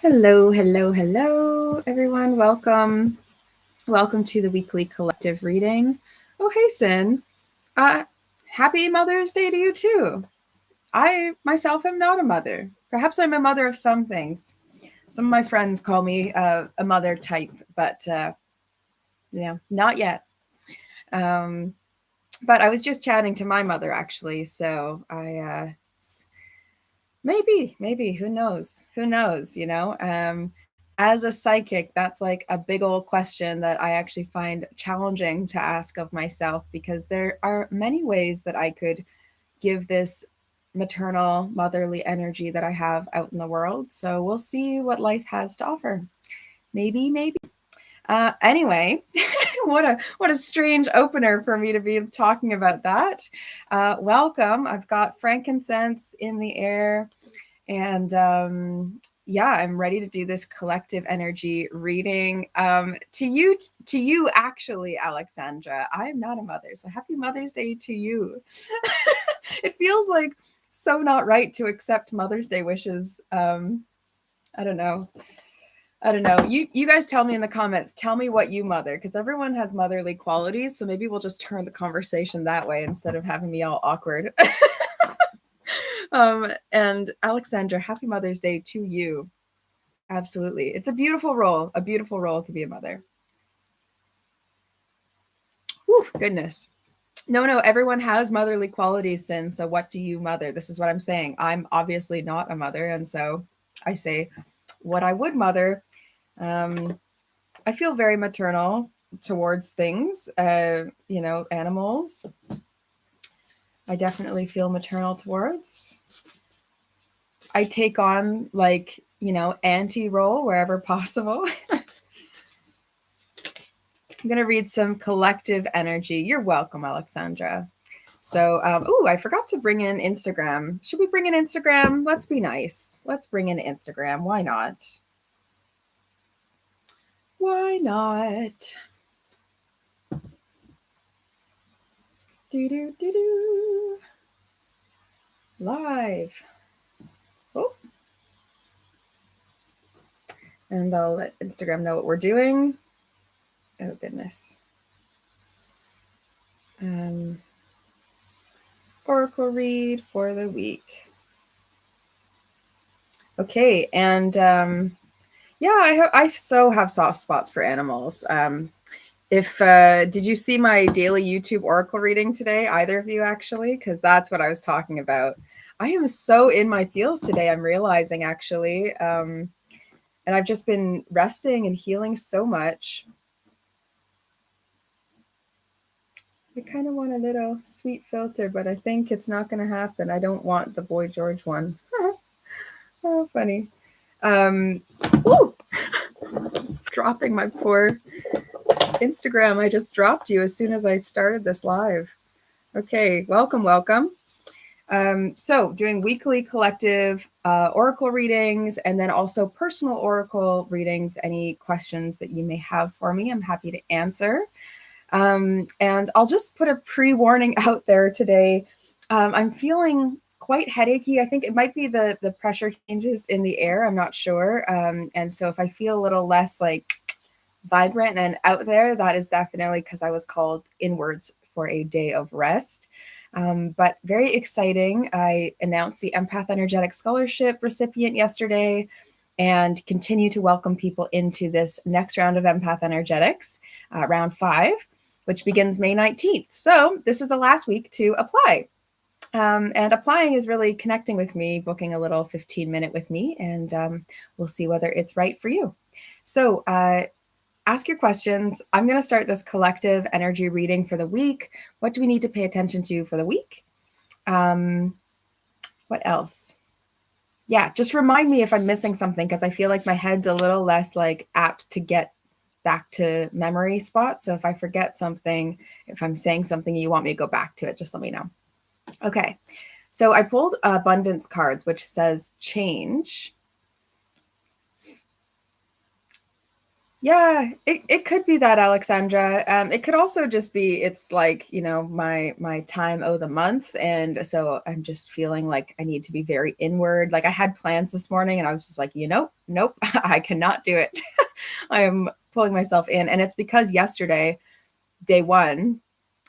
Hello, hello, hello, everyone. Welcome. Welcome to the weekly collective reading. Oh, hey, Sin. Uh, Happy Mother's Day to you, too. I myself am not a mother. Perhaps I'm a mother of some things. Some of my friends call me a mother type, but not yet. Um, but I was just chatting to my mother, actually. So maybe, who knows? Who knows, as a psychic, that's like a big old question that I actually find challenging to ask of myself because there are many ways that I could give this maternal, motherly energy that I have out in the world. So we'll see what life has to offer. Maybe. Anyway, what a strange opener for me to be talking about that. Welcome. I've got frankincense in the air. And yeah, I'm ready to do this collective energy reading. To you, actually, Alexandra. I'm not a mother, so happy Mother's Day to you. It feels like so not right to accept Mother's Day wishes. I don't know. I don't know. You guys tell me in the comments. Tell me what you mother, because everyone has motherly qualities. So maybe we'll just turn the conversation that way instead of having me all awkward. And Alexandra, happy Mother's Day to you. Absolutely. It's a beautiful role to be a mother. Whew, goodness. No, everyone has motherly qualities, Sin. So what do you mother? This is what I'm saying. I'm obviously not a mother. And so I say what I would mother. I feel very maternal towards things, animals. I definitely feel maternal towards. I take on auntie role wherever possible. I'm going to read some collective energy. You're welcome, Alexandra. So, I forgot to bring in Instagram. Should we bring in Instagram? Let's be nice. Let's bring in Instagram. Why not? Why not? Do. Live. Oh. And I'll let Instagram know what we're doing. Oh, goodness. Oracle read for the week. Okay, and I so have soft spots for animals. If did you see my daily YouTube oracle reading today? Either of you, actually, because that's what I was talking about. I am so in my feels today. I'm realizing, actually, and I've just been resting and healing so much. I kind of want a little sweet filter, but I think it's not going to happen. I don't want the Boy George one. Oh, funny. Ooh, just dropping my poor Instagram. I just dropped you as soon as I started this live. Okay, welcome. So doing weekly collective oracle readings and then also personal oracle readings. Any questions that you may have for me, I'm happy to answer. And I'll just put a pre-warning out there today. I'm feeling quite headachy. I think it might be the pressure changes in the air. I'm not sure. And so if I feel a little less like vibrant and out there, that is definitely because I was called inwards for a day of rest. But very exciting. I announced the Empath Energetics Scholarship recipient yesterday and continue to welcome people into this next round of Empath Energetics, round 5, which begins May 19th. So this is the last week to apply. And applying is really connecting with me, booking a little 15-minute with me, and we'll see whether it's right for you. So ask your questions. I'm going to start this collective energy reading for the week. What do we need to pay attention to for the week? What else? Yeah, just remind me if I'm missing something, because I feel like my head's a little less like apt to get back to memory spots. So if I forget something, if I'm saying something you want me to go back to it, just let me know. Okay, so I pulled abundance cards, which says change. Yeah, it could be that, Alexandra. It could also just be it's like, my time of the month. And so I'm just feeling like I need to be very inward. Like I had plans this morning and I was just like, nope, I cannot do it. I am pulling myself in. And it's because yesterday, day one,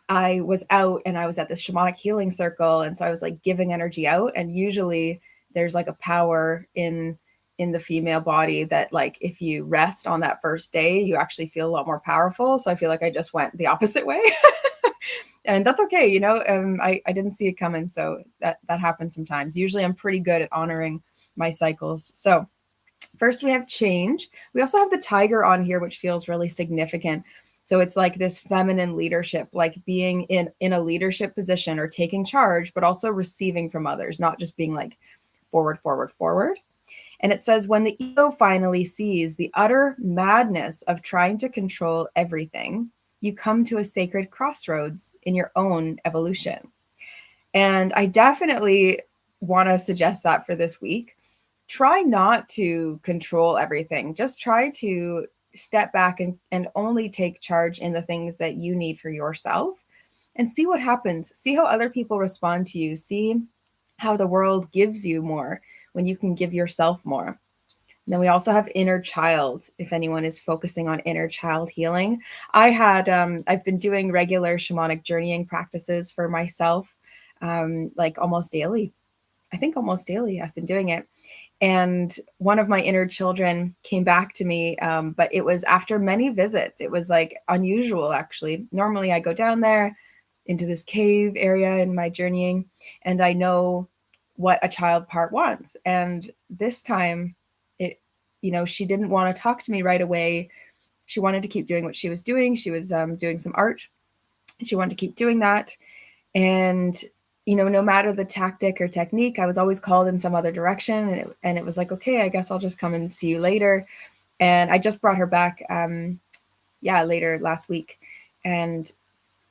I was out and I was at this shamanic healing circle. And so I was like giving energy out. And usually there's like a power in the female body that like if you rest on that first day, you actually feel a lot more powerful. So I feel like I just went the opposite way. And that's okay, I didn't see it coming. So that happens sometimes. Usually I'm pretty good at honoring my cycles. So first, we have change. We also have the tiger on here, which feels really significant. So it's like this feminine leadership, like being in a leadership position or taking charge, but also receiving from others, not just being like forward, forward, forward. And it says, when the ego finally sees the utter madness of trying to control everything, you come to a sacred crossroads in your own evolution. And I definitely want to suggest that for this week. Try not to control everything. Just try to step back and only take charge in the things that you need for yourself and see what happens. See how other people respond to you. See how the world gives you more when you can give yourself more. Then we also have inner child. If anyone is focusing on inner child healing, I've been doing regular shamanic journeying practices for myself, like almost daily. I think almost daily I've been doing it. And one of my inner children came back to me, but it was after many visits. It was like unusual, actually. Normally, I go down there into this cave area in my journeying, and I know what a child part wants. And this time, it, she didn't want to talk to me right away. She wanted to keep doing what she was doing. She was doing some art. She wanted to keep doing that. And no matter the tactic or technique, I was always called in some other direction, and it was like, okay, I guess I'll just come and see you later. And I just brought her back, later last week, and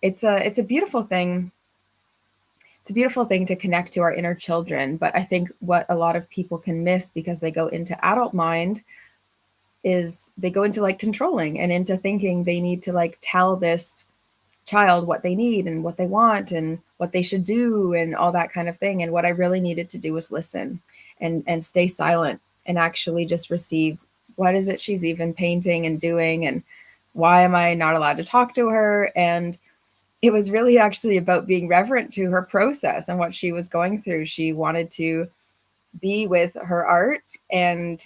it's a beautiful thing. It's a beautiful thing to connect to our inner children, but I think what a lot of people can miss because they go into adult mind is they go into like controlling and into thinking they need to like tell this child what they need and what they want and what they should do and all that kind of thing. And what I really needed to do was listen and stay silent and actually just receive what is it she's even painting and doing, and why am I not allowed to talk to her. And it was really actually about being reverent to her process and what she was going through. She wanted to be with her art, and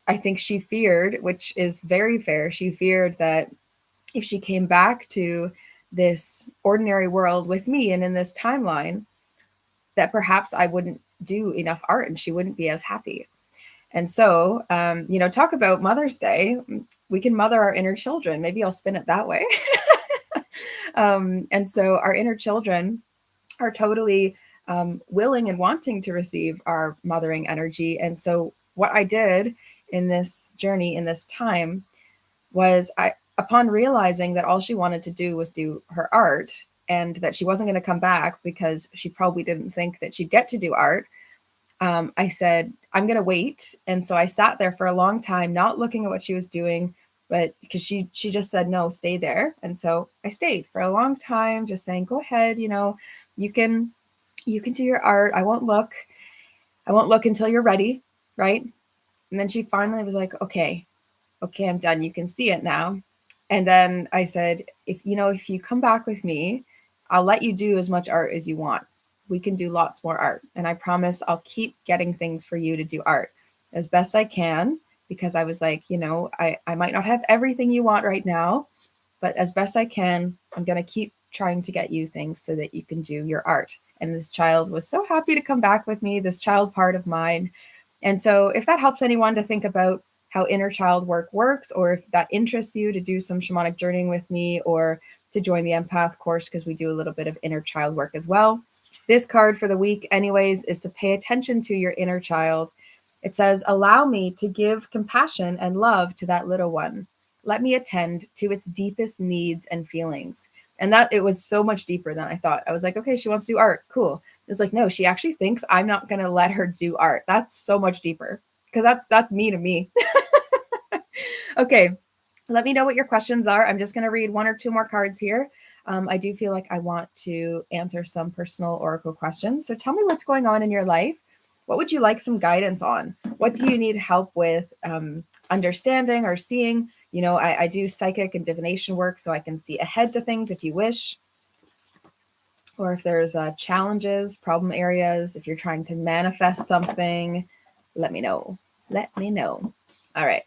I think she feared, which is very fair, she feared that if she came back to this ordinary world with me and in this timeline, that perhaps I wouldn't do enough art and she wouldn't be as happy. And so, talk about Mother's Day. We can mother our inner children. Maybe I'll spin it that way. And so, our inner children are totally willing and wanting to receive our mothering energy. And so, what I did in this journey, in this time, was upon realizing that all she wanted to do was do her art and that she wasn't going to come back because she probably didn't think that she'd get to do art, I said, I'm going to wait. And so I sat there for a long time, not looking at what she was doing, but because she just said, no, stay there. And so I stayed for a long time, just saying, go ahead, you can, you can do your art. I won't look until you're ready. Right. And then she finally was like, okay, I'm done. You can see it now. And then I said, if you come back with me, I'll let you do as much art as you want. We can do lots more art. And I promise I'll keep getting things for you to do art as best I can, because I was like, I might not have everything you want right now, but as best I can, I'm going to keep trying to get you things so that you can do your art. And this child was so happy to come back with me, this child part of mine. And so if that helps anyone to think about how inner child work works, or if that interests you to do some shamanic journeying with me or to join the empath course, because we do a little bit of inner child work as well. This card for the week, anyways, is to pay attention to your inner child. It says, allow me to give compassion and love to that little one. Let me attend to its deepest needs and feelings. And that it was so much deeper than I thought. I was like, okay, she wants to do art. Cool. It's like, no, she actually thinks I'm not going to let her do art. That's so much deeper because that's me to me. Okay. Let me know what your questions are. I'm just going to read one or two more cards here. I do feel like I want to answer some personal oracle questions. So tell me what's going on in your life. What would you like some guidance on? What do you need help with understanding or seeing? You know, I do psychic and divination work, so I can see ahead to things if you wish. Or if there's challenges, problem areas, if you're trying to manifest something, let me know. Let me know. All right.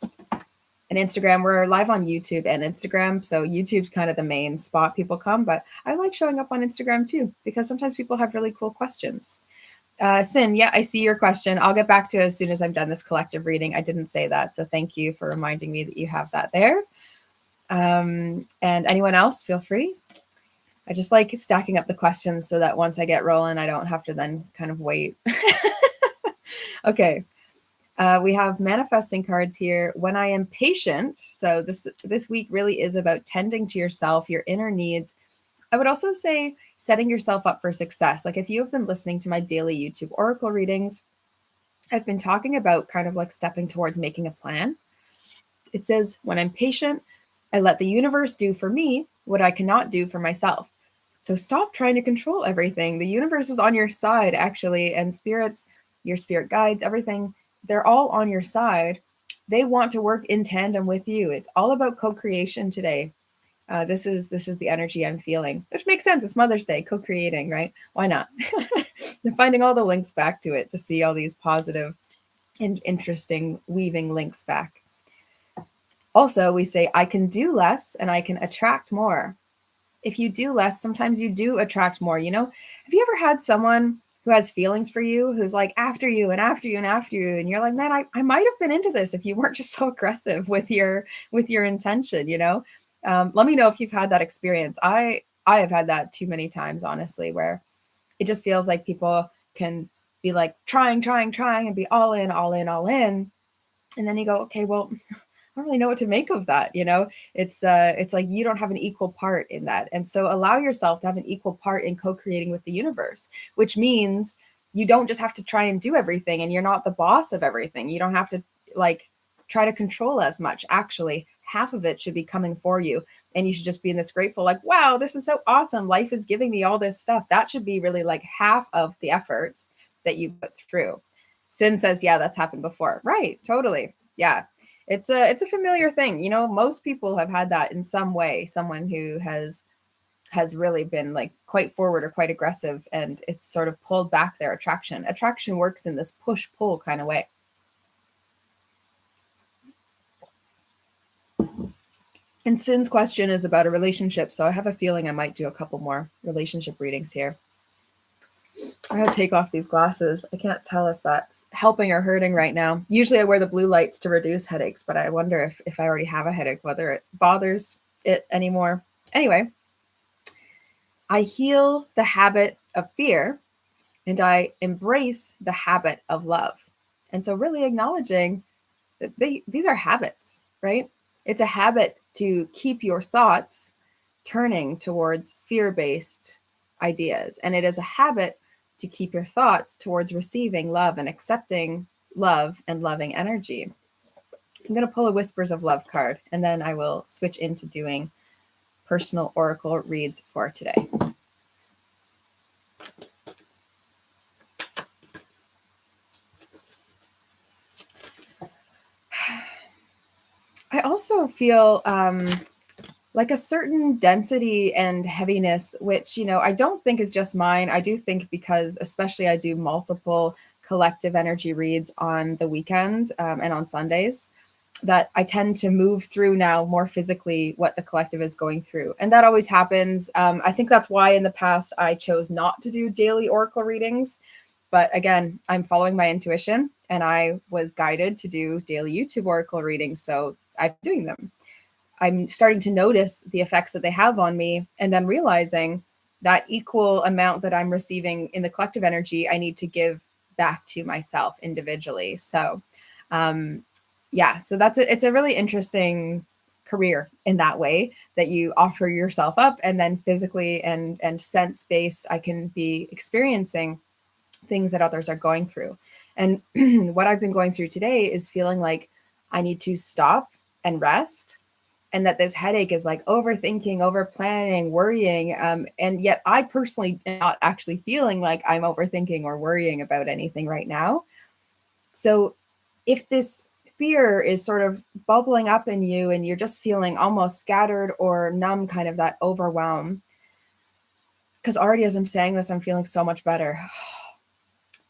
And Instagram, we're live on YouTube and Instagram. So YouTube's kind of the main spot people come, but I like showing up on Instagram too, because sometimes people have really cool questions. Sin, yeah, I see your question. I'll get back to it as soon as I'm done this collective reading. I didn't say that. So thank you for reminding me that you have that there. And anyone else, feel free. I just like stacking up the questions so that once I get rolling, I don't have to then kind of wait. Okay. We have manifesting cards here. When I am patient, so this week really is about tending to yourself, your inner needs. I would also say setting yourself up for success. Like if you have been listening to my daily YouTube oracle readings, I've been talking about kind of like stepping towards making a plan. It says, when I'm patient, I let the universe do for me what I cannot do for myself. So stop trying to control everything. The universe is on your side, actually, and spirits, your spirit guides, everything, they're all on your side. They want to work in tandem with you. It's all about co-creation today. This is the energy I'm feeling, which makes sense. It's Mother's Day, co-creating, right? Why not? I'm finding all the links back to it to see all these positive and interesting weaving links back. Also, we say, I can do less and I can attract more. If you do less, sometimes you do attract more. You know, have you ever had someone who has feelings for you, who's like after you and after you and after you, and you're like, man, I might have been into this if you weren't just so aggressive with your intention, you know? Let me know if you've had that experience. I have had that too many times, honestly, where it just feels like people can be like trying, and be all in, all in, all in. And then you go, okay, well, I don't really know what to make of that. You know, it's like you don't have an equal part in that. And so allow yourself to have an equal part in co-creating with the universe, which means you don't just have to try and do everything, and you're not the boss of everything. You don't have to like try to control as much. Actually, half of it should be coming for you. And you should just be in this grateful, like, wow, this is so awesome. Life is giving me all this stuff. That should be really like half of the efforts that you put through. Sin says, yeah, that's happened before. Right. Totally. Yeah. It's a familiar thing. You know, most people have had that in some way, someone who has really been like quite forward or quite aggressive, and it's sort of pulled back their attraction. Attraction works in this push-pull kind of way. And Sin's question is about a relationship, so I have a feeling I might do a couple more relationship readings here. I gotta take off these glasses. I can't tell if that's helping or hurting right now. Usually I wear the blue lights to reduce headaches, but I wonder if I already have a headache, whether it bothers it anymore. Anyway, I heal the habit of fear and I embrace the habit of love. And so really acknowledging that these are habits, right? It's a habit to keep your thoughts turning towards fear-based ideas. And it is a habit to keep your thoughts towards receiving love and accepting love and loving energy. I'm going to pull a Whispers of Love card, and then I will switch into doing personal oracle reads for today. I also feel like a certain density and heaviness, which, you know, I don't think is just mine. I do think because especially I do multiple collective energy reads on the weekend and on Sundays, that I tend to move through now more physically what the collective is going through. And that always happens. I think that's why in the past I chose not to do daily oracle readings. But again, I'm following my intuition and I was guided to do daily YouTube oracle readings. So I'm doing them. I'm starting to notice the effects that they have on me, and then realizing that equal amount that I'm receiving in the collective energy, I need to give back to myself individually. So, yeah, so it's a really interesting career in that way, that you offer yourself up, and then physically and sense based, I can be experiencing things that others are going through. And what I've been going through today is feeling like I need to stop and rest and that this headache is like overthinking, over planning, worrying. And yet I personally am not actually feeling like I'm overthinking or worrying about anything right now. So if this fear is sort of bubbling up in you and you're just feeling almost scattered or numb, kind of that overwhelm, because already as I'm saying this, I'm feeling so much better.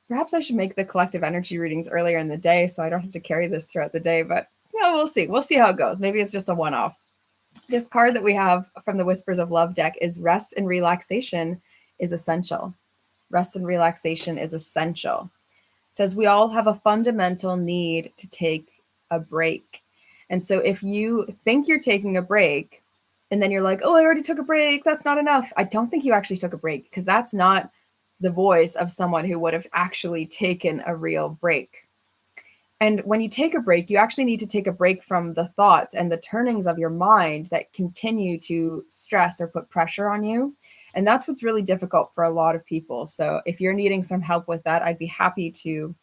Perhaps I should make the collective energy readings earlier in the day so I don't have to carry this throughout the day, but yeah, we'll see. We'll see how it goes. Maybe it's just a one-off. This card that we have from the Whispers of Love deck is rest and relaxation is essential. Rest and relaxation is essential. It says we all have a fundamental need to take a break. And so if you think you're taking a break and then you're like, oh, I already took a break, that's not enough. I don't think you actually took a break, because that's not the voice of someone who would have actually taken a real break. And when you take a break, you actually need to take a break from the thoughts and the turnings of your mind that continue to stress or put pressure on you. And that's what's really difficult for a lot of people. So if you're needing some help with that, I'd be happy to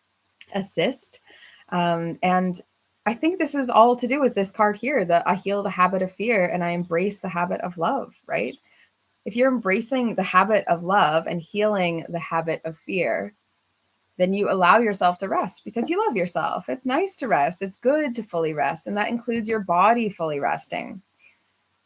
assist. And I think this is all to do with this card here, that I heal the habit of fear and I embrace the habit of love, right? If you're embracing the habit of love and healing the habit of fear, then you allow yourself to rest because you love yourself. It's nice to rest. It's good to fully rest. And that includes your body fully resting.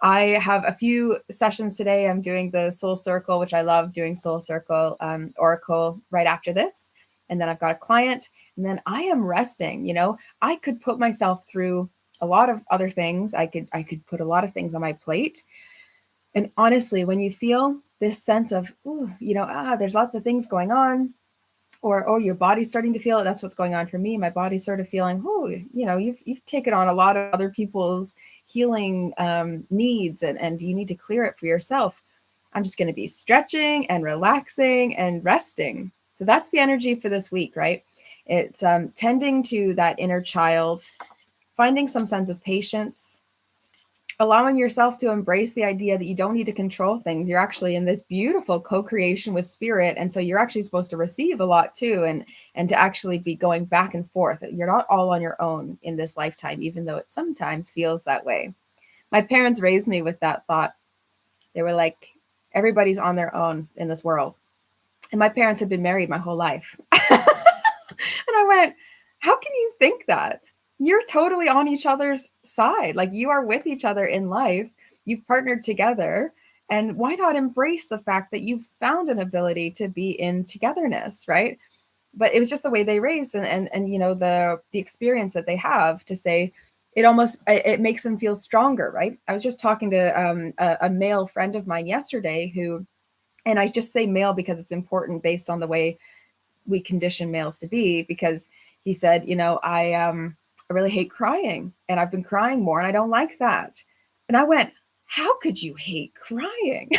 I have a few sessions today. I'm doing the Soul Circle, which I love doing Soul Circle Oracle right after this. And then I've got a client, and then I am resting. You know, I could put myself through a lot of other things. I could put a lot of things on my plate. And honestly, when you feel this sense of, ooh, there's lots of things going on, or oh, your body's starting to feel it. That's what's going on for me. My body's sort of feeling, oh, you've taken on a lot of other people's healing needs, and you need to clear it for yourself. I'm just going to be stretching and relaxing and resting. So that's the energy for this week, right? It's tending to that inner child, finding some sense of patience, allowing yourself to embrace the idea that you don't need to control things. You're actually in this beautiful co-creation with spirit. And so you're actually supposed to receive a lot too, and to actually be going back and forth. You're not all on your own in this lifetime, even though it sometimes feels that way. My parents raised me with that thought. They were like, everybody's on their own in this world. And my parents had been married my whole life. And I went, how can you think that? You're totally on each other's side. Like, you are with each other in life. You've partnered together. And why not embrace the fact that you've found an ability to be in togetherness, right? But it was just the way they raised, and the experience that they have to say, it makes them feel stronger, right? I was just talking to a male friend of mine yesterday who, and I just say male because it's important based on the way we condition males to be, because he said, I really hate crying, and I've been crying more, and I don't like that. And I went, how could you hate crying?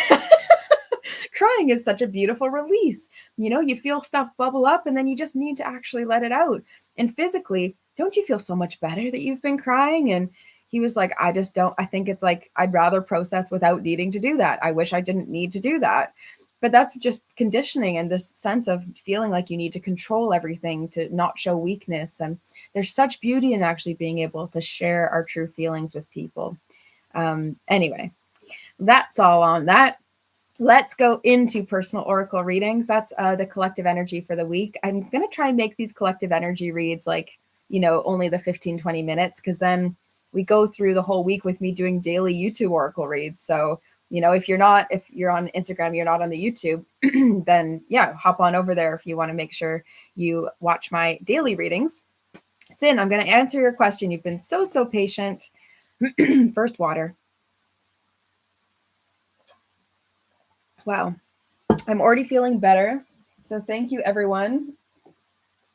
Crying is such a beautiful release. You feel stuff bubble up, and then you just need to actually let it out. And physically, don't you feel so much better that you've been crying? And he was like, I just don't. I think it's like, I'd rather process without needing to do that. I wish I didn't need to do that. But that's just conditioning and this sense of feeling like you need to control everything to not show weakness. And there's such beauty in actually being able to share our true feelings with people. Anyway, that's all on that. Let's go into personal oracle readings. That's the collective energy for the week. I'm going to try and make these collective energy reads like, only the 15-20 minutes, because then we go through the whole week with me doing daily YouTube oracle reads. So, if you're on Instagram, you're not on the YouTube, then yeah, hop on over there if you want to make sure you watch my daily readings. Sin, I'm going to answer your question. You've been so patient. First water. Wow. I'm already feeling better. So thank you, everyone,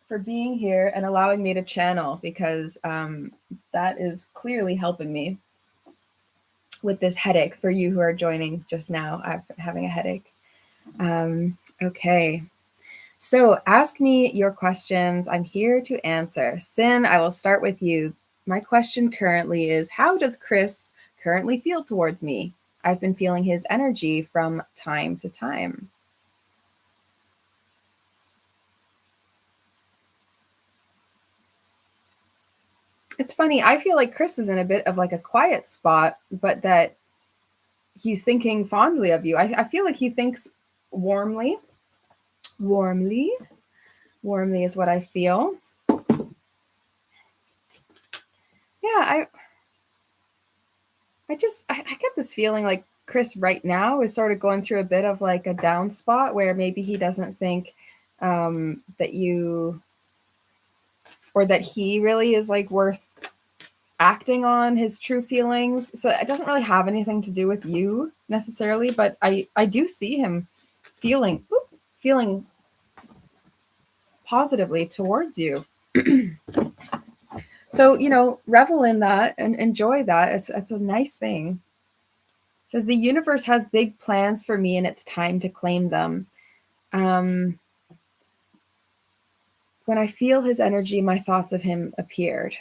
for being here and allowing me to channel, because that is clearly helping me with this headache. For you who are joining just now, I'm having a headache. Okay. So ask me your questions. I'm here to answer. Sin, I will start with you. My question currently is, how does Chris currently feel towards me? I've been feeling his energy from time to time. It's funny. I feel like Chris is in a bit of like a quiet spot, but that he's thinking fondly of you. I feel like he thinks warmly. Warmly. Warmly is what I feel. Yeah, I get this feeling like Chris right now is sort of going through a bit of like a down spot where maybe he doesn't think that you, or that he really is like worth acting on his true feelings. So it doesn't really have anything to do with you necessarily, but I do see him feeling positively towards you. So, revel in that and enjoy that. It's a nice thing. It says the universe has big plans for me and it's time to claim them. Um, when I feel his energy, my thoughts of him appeared.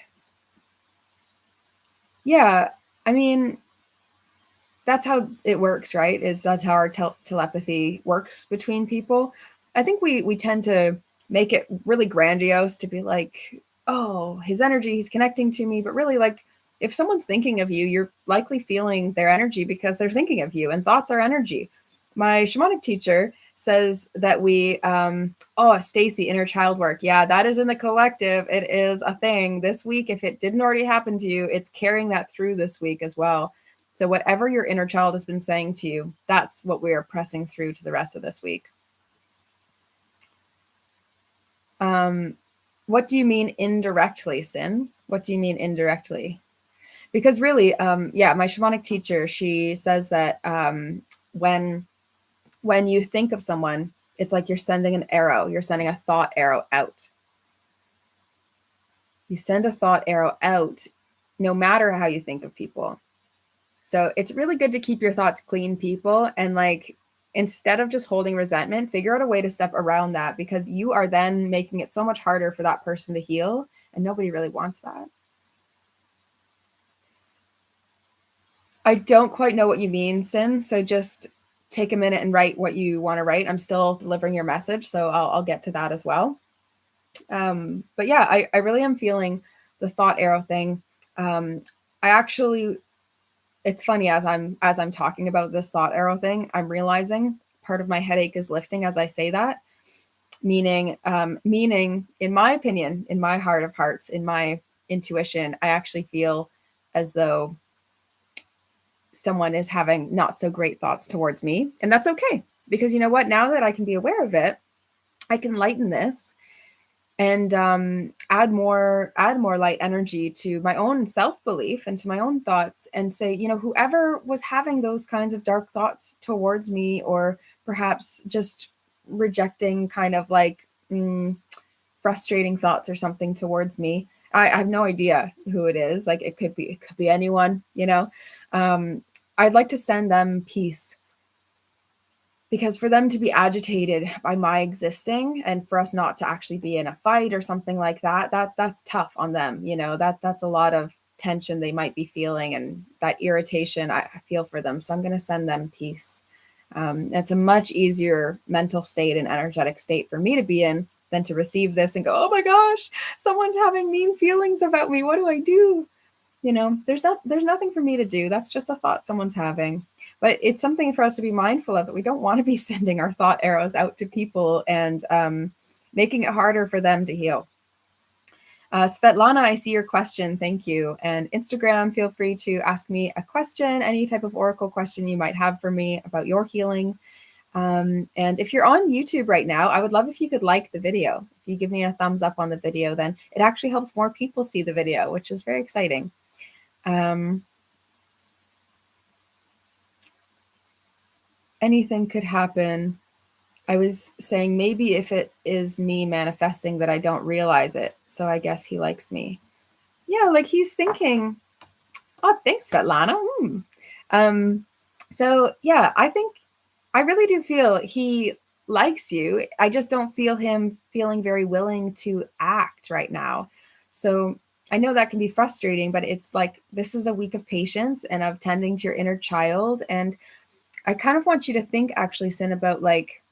Yeah, I mean, that's how it works, right? That's how our telepathy works between people. I think we tend to make it really grandiose to be like, oh, his energy, he's connecting to me, but really, like, if someone's thinking of you, you're likely feeling their energy because they're thinking of you, and thoughts are energy. My shamanic teacher says that Stacy, inner child work. Yeah, that is in the collective. It is a thing this week. If it didn't already happen to you, it's carrying that through this week as well. So whatever your inner child has been saying to you, that's what we are pressing through to the rest of this week. What do you mean indirectly, Sin? What do you mean indirectly? Because really, my shamanic teacher, she says that when you think of someone, it's like you're sending an arrow. You're sending a thought arrow out. You send a thought arrow out no matter how you think of people. So it's really good to keep your thoughts clean, people. And like, instead of just holding resentment, figure out a way to step around that, because you are then making it so much harder for that person to heal. And nobody really wants that. I don't quite know what you mean, Sin. So just take a minute and write what you want to write. I'm still delivering your message, so I'll get to that as well. But yeah, I really am feeling the thought arrow thing. I actually, it's funny, as I'm talking about this thought arrow thing, I'm realizing part of my headache is lifting as I say that. Meaning, in my opinion, in my heart of hearts, in my intuition, I actually feel as though someone is having not so great thoughts towards me. And that's okay. Because you know what? Now that I can be aware of it, I can lighten this and add more light energy to my own self-belief and to my own thoughts, and say, whoever was having those kinds of dark thoughts towards me, or perhaps just rejecting, kind of like frustrating thoughts or something towards me, I have no idea who it is. Like, it could be anyone, I'd like to send them peace. Because for them to be agitated by my existing, and for us not to actually be in a fight or something like that's tough on them. That's a lot of tension they might be feeling, and that irritation, I feel for them. So I'm going to send them peace. It's a much easier mental state and energetic state for me to be in than to receive this and go, oh my gosh, someone's having mean feelings about me. What do I do? There's nothing for me to do. That's just a thought someone's having. But it's something for us to be mindful of, that we don't want to be sending our thought arrows out to people and making it harder for them to heal. Svetlana, I see your question. Thank you. And Instagram, feel free to ask me a question, any type of oracle question you might have for me about your healing. And if you're on YouTube right now, I would love if you could like the video. If you give me a thumbs up on the video, then it actually helps more people see the video, which is very exciting. Anything could happen. I was saying maybe if it is me manifesting that I don't realize it. So I guess he likes me. Yeah, like he's thinking, oh, thanks, Svetlana. So yeah, I really do feel he likes you. I just don't feel him feeling very willing to act right now. So I know that can be frustrating, but it's like, this is a week of patience and of tending to your inner child. And I kind of want you to think, actually, Sin, about like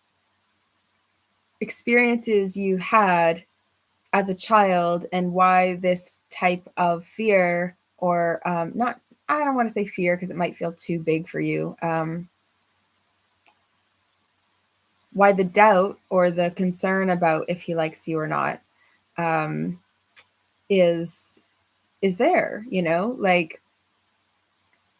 experiences you had as a child and why this type of fear, or not, I don't want to say fear because it might feel too big for you. Why the doubt or the concern about if he likes you or not um, is there, you know, like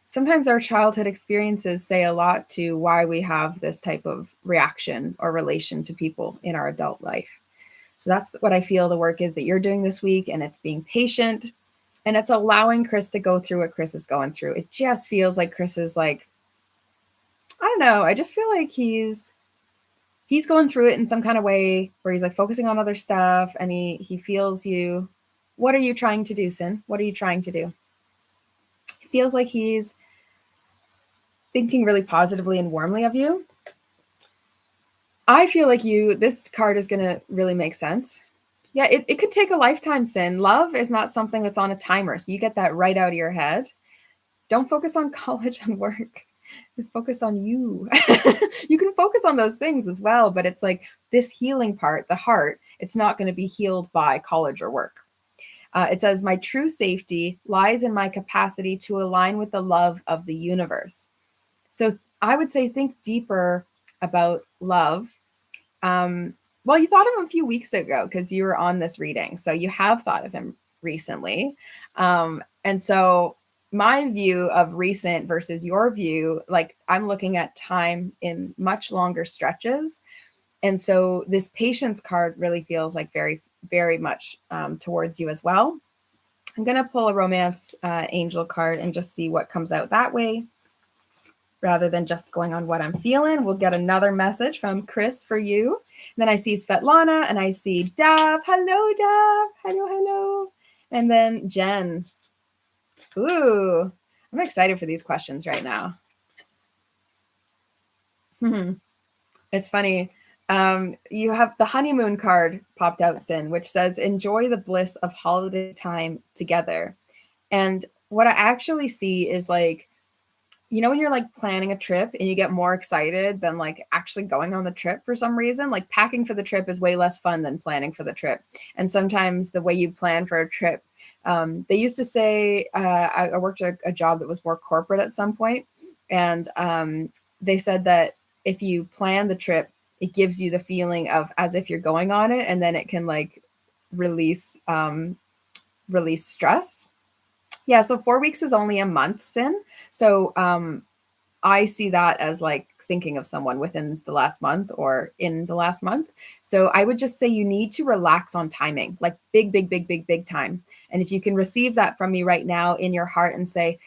sometimes our childhood experiences say a lot to why we have this type of reaction or relation to people in our adult life. So that's what I feel the work is that you're doing this week, and it's being patient and it's allowing Chris to go through what Chris is going through. It just feels like Chris is like, I don't know, I just feel like he's going through it in some kind of way where he's like focusing on other stuff, and he feels you. What are you trying to do, Sin? What are you trying to do? It feels like he's thinking really positively and warmly of you. I feel like this card is going to really make sense. Yeah, it could take a lifetime, Sin. Love is not something that's on a timer, so you get that right out of your head. Don't focus on college and work. Focus on you. You can focus on those things as well, but it's like this healing part, the heart, it's not going to be healed by college or work. It says, my true safety lies in my capacity to align with the love of the universe. So I would say think deeper about love. Well, you thought of him a few weeks ago because you were on this reading. So you have thought of him recently. And so my view of recent versus your view, like I'm looking at time in much longer stretches. And so this patience card really feels like very, very much towards you as well. I'm going to pull a romance angel card and just see what comes out that way, rather than just going on what I'm feeling. We'll get another message from Chris for you. And then I see Svetlana and I see Dav. Hello, Dav. Hello, hello. And then Jen. Ooh, I'm excited for these questions right now. It's funny. You have the honeymoon card popped out, Sin, which says, enjoy the bliss of holiday time together. And what I actually see is like, you know, when you're like planning a trip and you get more excited than like actually going on the trip for some reason, like packing for the trip is way less fun than planning for the trip. And sometimes the way you plan for a trip, they used to say, I worked a job that was more corporate at some point, and they said that if you plan the trip, it gives you the feeling of as if you're going on it, and then it can like release release stress. Yeah, so 4 weeks is only a month, Sin. So I see that as like thinking of someone within the last month or in the last month. So I would just say you need to relax on timing, like big, big, big, big, big time. And if you can receive that from me right now in your heart and say,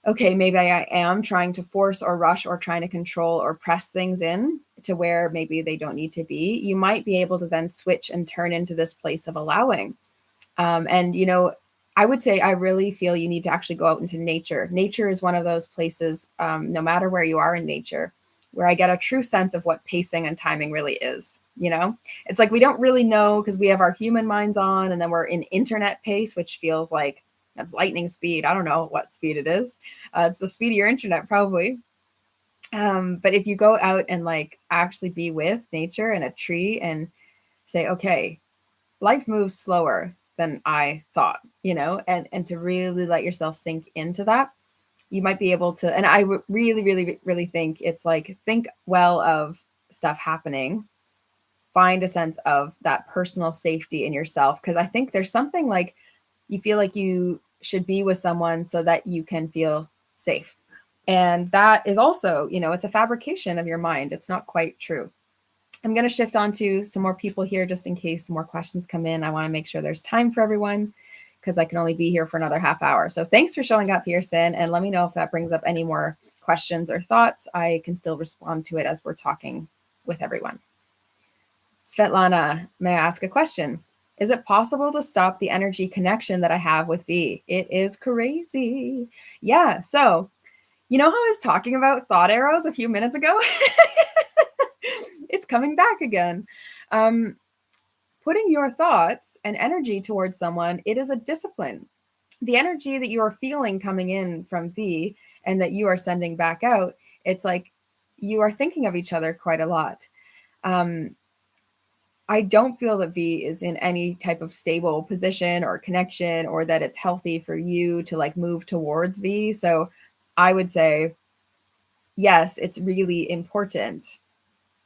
okay, maybe I am trying to force or rush or trying to control or press things in to where maybe they don't need to be, you might be able to then switch and turn into this place of allowing. And, you know, I would say I really feel you need to actually go out into nature. Nature is one of those places, no matter where you are in nature, where I get a true sense of what pacing and timing really is. You know, it's like we don't really know because we have our human minds on, and then we're in internet pace, which feels like that's lightning speed. I don't know what speed it is. It's the speed of your internet, probably. But if you go out and like actually be with nature and a tree and say, okay, life moves slower than I thought, you know, and to really let yourself sink into that, you might be able to. And I really, really, really think it's like, think well of stuff happening, find a sense of that personal safety in yourself. Cause I think there's something like you feel like you should be with someone so that you can feel safe. And that is also, you know, it's a fabrication of your mind. It's not quite true. I'm going to shift on to some more people here just in case more questions come in. I want to make sure there's time for everyone because I can only be here for another half hour. So thanks for showing up here, Sin, and let me know if that brings up any more questions or thoughts. I can still respond to it as we're talking with everyone. Svetlana, may I ask a question? Is it possible to stop the energy connection that I have with V? It is crazy. Yeah, so you know how I was talking about thought arrows a few minutes ago? It's coming back again. Putting your thoughts and energy towards someone, it is a discipline. The energy that you are feeling coming in from V and that you are sending back out, it's like you are thinking of each other quite a lot. I don't feel that V is in any type of stable position or connection, or that it's healthy for you to like move towards V. So I would say, yes, it's really important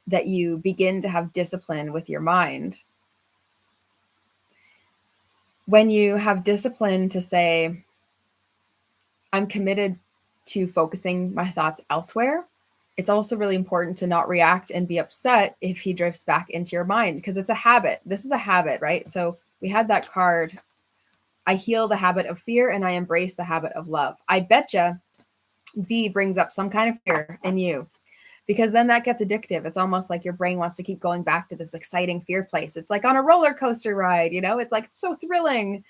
that you begin to have discipline with your mind. When you have discipline to say, I'm committed to focusing my thoughts elsewhere, it's also really important to not react and be upset if he drifts back into your mind, because it's a habit. This is a habit, right? So we had that card. I heal the habit of fear and I embrace the habit of love. I betcha V brings up some kind of fear in you, because then that gets addictive. It's almost like your brain wants to keep going back to this exciting fear place. It's like on a roller coaster ride, you know, it's like so thrilling.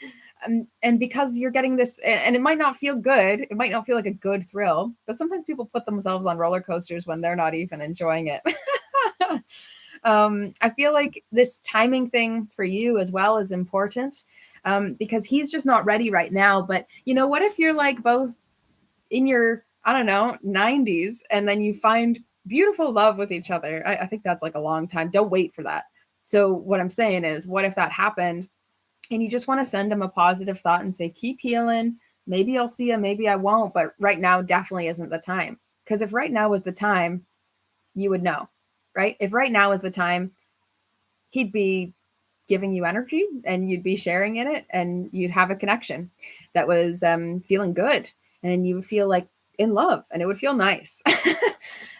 And because you're getting this, and it might not feel good, it might not feel like a good thrill, but sometimes people put themselves on roller coasters when they're not even enjoying it. I feel like this timing thing for you as well is important, because he's just not ready right now. But you know, what if you're like both in your, I don't know, 90s, and then you find beautiful love with each other? I think that's like a long time. Don't wait for that. So what I'm saying is, what if that happened and you just want to send him a positive thought and say, keep healing. Maybe I'll see you, maybe I won't, but right now definitely isn't the time. Because if right now was the time, you would know, right? If right now is the time, he'd be giving you energy and you'd be sharing in it, and you'd have a connection that was feeling good, and you would feel like in love, and it would feel nice.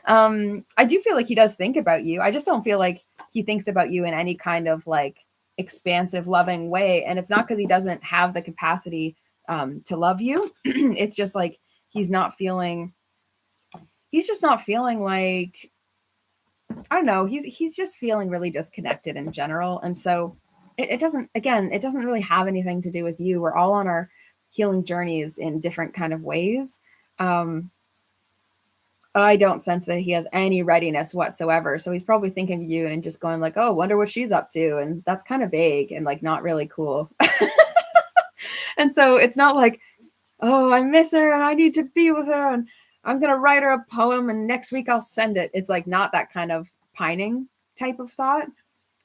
I do feel like he does think about you. I just don't feel like he thinks about you in any kind of like expansive, loving way. And it's not because he doesn't have the capacity to love you. It's just like he's just not feeling like, I don't know. He's just feeling really disconnected in general, and so it doesn't. Again, it doesn't really have anything to do with you. We're all on our healing journeys in different kind of ways. Um, I don't sense that he has any readiness whatsoever. So he's probably thinking of you and just going like, "Oh, wonder what she's up to," and that's kind of vague and like not really cool. And so it's not like, "Oh, I miss her and I need to be with her and I'm going to write her a poem and next week I'll send it." It's like not that kind of pining type of thought.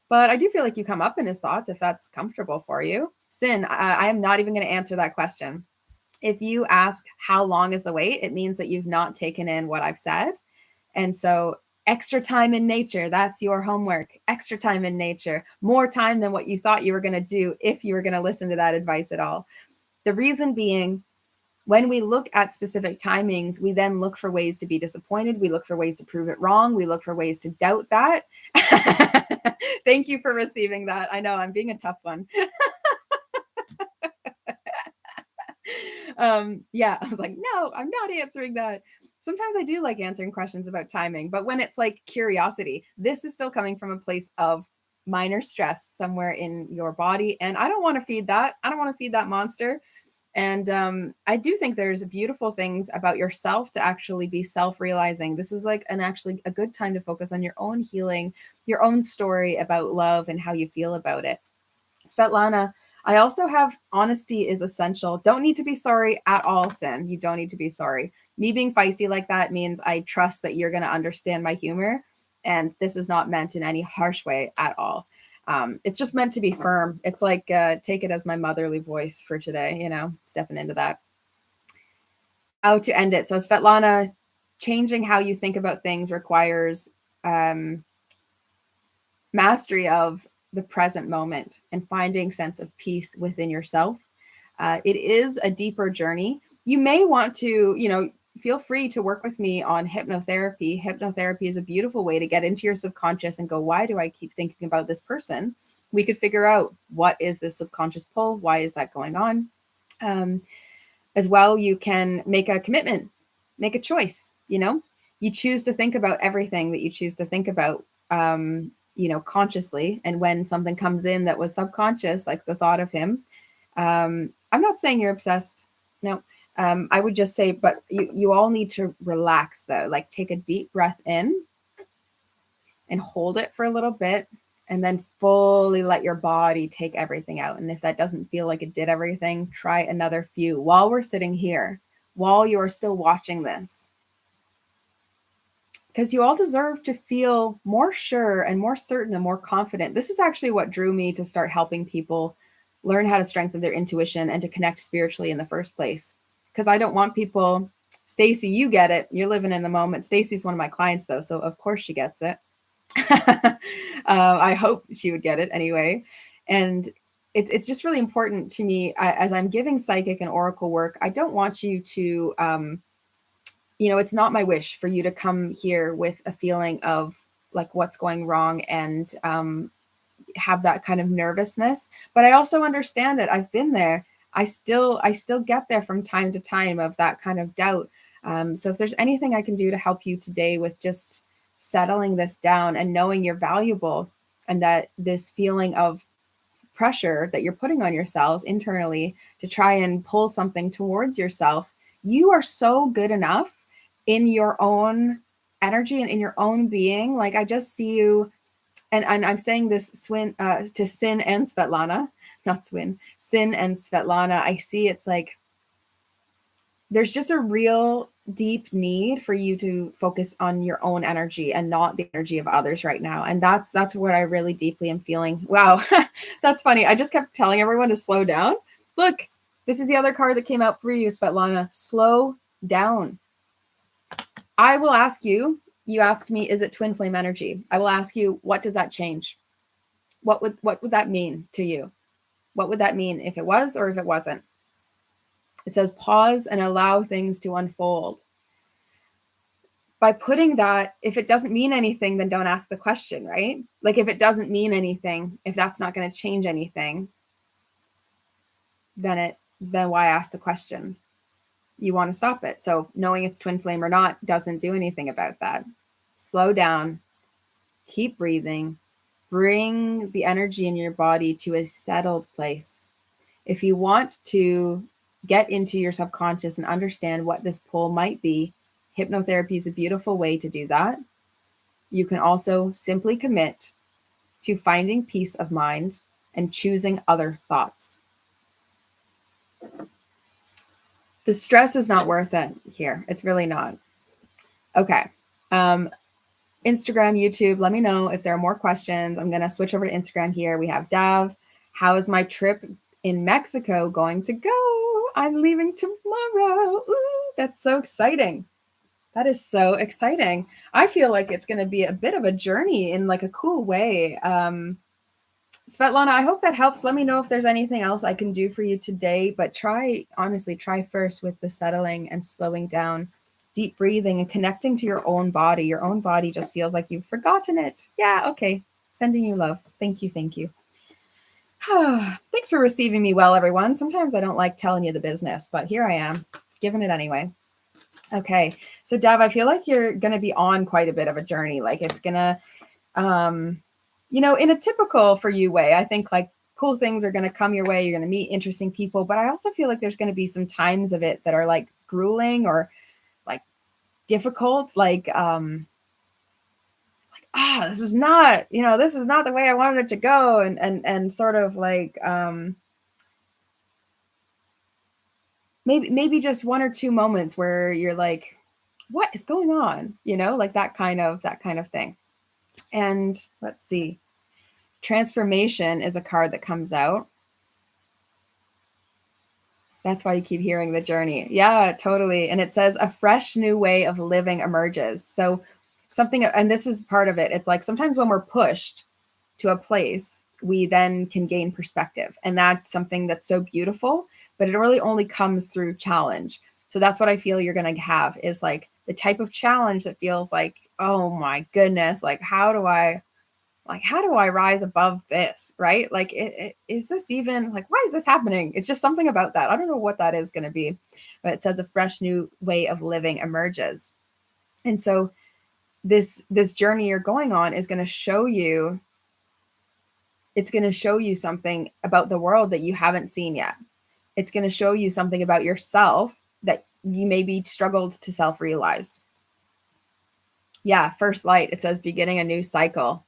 But I do feel like you come up in his thoughts if that's comfortable for you. Sin, I am not even going to answer that question. If you ask how long is the wait, it means that you've not taken in what I've said. And so extra time in nature, that's your homework. Extra time in nature, more time than what you thought you were going to do if you were going to listen to that advice at all. The reason being, when we look at specific timings, we then look for ways to be disappointed. We look for ways to prove it wrong. We look for ways to doubt that. Thank you for receiving that. I know I'm being a tough one. Yeah, I was like, no, I'm not answering that. Sometimes I do like answering questions about timing, but when it's like curiosity, this is still coming from a place of minor stress somewhere in your body. And I don't want to feed that. I don't want to feed that monster. And I do think there's beautiful things about yourself to actually be self-realizing. This is like actually a good time to focus on your own healing, your own story about love and how you feel about it. Svetlana, I also have honesty is essential. Don't need to be sorry at all, Sin. You don't need to be sorry. Me being feisty like that means I trust that you're going to understand my humor. And this is not meant in any harsh way at all. It's just meant to be firm. It's like, take it as my motherly voice for today, you know, stepping into that. How to end it. So, Svetlana, changing how you think about things requires mastery of the present moment and finding sense of peace within yourself. It is a deeper journey. You may want to, you know, feel free to work with me on hypnotherapy. Hypnotherapy is a beautiful way to get into your subconscious and go, why do I keep thinking about this person? We could figure out, what is this subconscious pull? Why is that going on? As well, you can make a commitment, make a choice. You know, you choose to think about everything that you choose to think about, you know, consciously. And when something comes in that was subconscious, like the thought of him, I'm not saying you're obsessed. No, I would just say, but you all need to relax though. Like take a deep breath in and hold it for a little bit, and then fully let your body take everything out. And if that doesn't feel like it did everything, try another few while we're sitting here, while you're still watching this. because you all deserve to feel more sure and more certain and more confident. This is actually what drew me to start helping people learn how to strengthen their intuition and to connect spiritually in the first place. Because I don't want people, Stacy, you get it. You're living in the moment. Stacy's one of my clients, though, so of course she gets it. I hope she would get it anyway. And it's just really important to me as I'm giving psychic and oracle work. I don't want you to, it's not my wish for you to come here with a feeling of like what's going wrong and have that kind of nervousness. But I also understand it. I've been there. I still get there from time to time of that kind of doubt. So if there's anything I can do to help you today with just settling this down and knowing you're valuable and that this feeling of pressure that you're putting on yourselves internally to try and pull something towards yourself, you are so good enough in your own energy and in your own being. Like I just see you, and I'm saying this to Sin and Svetlana, not Swin, Sin and Svetlana. I see it's like there's just a real deep need for you to focus on your own energy and not the energy of others right now. And that's what I really deeply am feeling. Wow, that's funny. I just kept telling everyone to slow down. Look, this is the other card that came out for you, Svetlana. Slow down. I will ask you, you ask me, is it twin flame energy? I will ask you, what does that change? What would that mean to you? What would that mean if it was or if it wasn't? It says pause and allow things to unfold. By putting that, if it doesn't mean anything, then don't ask the question, right? Like if it doesn't mean anything, if that's not going to change anything, then why ask the question? You want to stop it. So knowing it's twin flame or not doesn't do anything about that. Slow down, keep breathing, bring the energy in your body to a settled place. If you want to get into your subconscious and understand what this pull might be, hypnotherapy is a beautiful way to do that. You can also simply commit to finding peace of mind and choosing other thoughts. The stress is not worth it here. It's really not. Okay. Instagram, YouTube, let me know if there are more questions. I'm going to switch over to Instagram here. We have Dav. How is my trip in Mexico going to go? I'm leaving tomorrow. Ooh, that's so exciting. That is so exciting. I feel like it's going to be a bit of a journey in like a cool way. Svetlana, I hope that helps. Let me know if there's anything else I can do for you today, but honestly, try first with the settling and slowing down, deep breathing and connecting to your own body. Your own body just feels like you've forgotten it. Yeah, okay. Sending you love. Thank you. Thank you. Thanks for receiving me well, everyone. Sometimes I don't like telling you the business, but here I am, giving it anyway. Okay. So Dav, I feel like you're going to be on quite a bit of a journey. Like it's going to, in a typical for you way, I think like cool things are going to come your way. You're going to meet interesting people, but I also feel like there's going to be some times of it that are like grueling or like difficult. Like, this is not the way I wanted it to go. And sort of like, maybe just one or two moments where you're like, what is going on? Like that kind of thing. And let's see. Transformation is a card that comes out. That's why you keep hearing the journey. Yeah, totally. And it says a fresh new way of living emerges. So something, and this is part of it. It's like sometimes when we're pushed to a place, we then can gain perspective. And that's something that's so beautiful, but it really only comes through challenge. So that's what I feel you're going to have is like the type of challenge that feels like, oh my goodness, like how do I rise above this, right? Like, is this even like, why is this happening? It's just something about that. I don't know what that is going to be, but it says a fresh new way of living emerges. And so this journey you're going on is going to show you, it's going to show you something about the world that you haven't seen yet. It's going to show you something about yourself that you maybe struggled to self-realize. Yeah, first light, it says beginning a new cycle.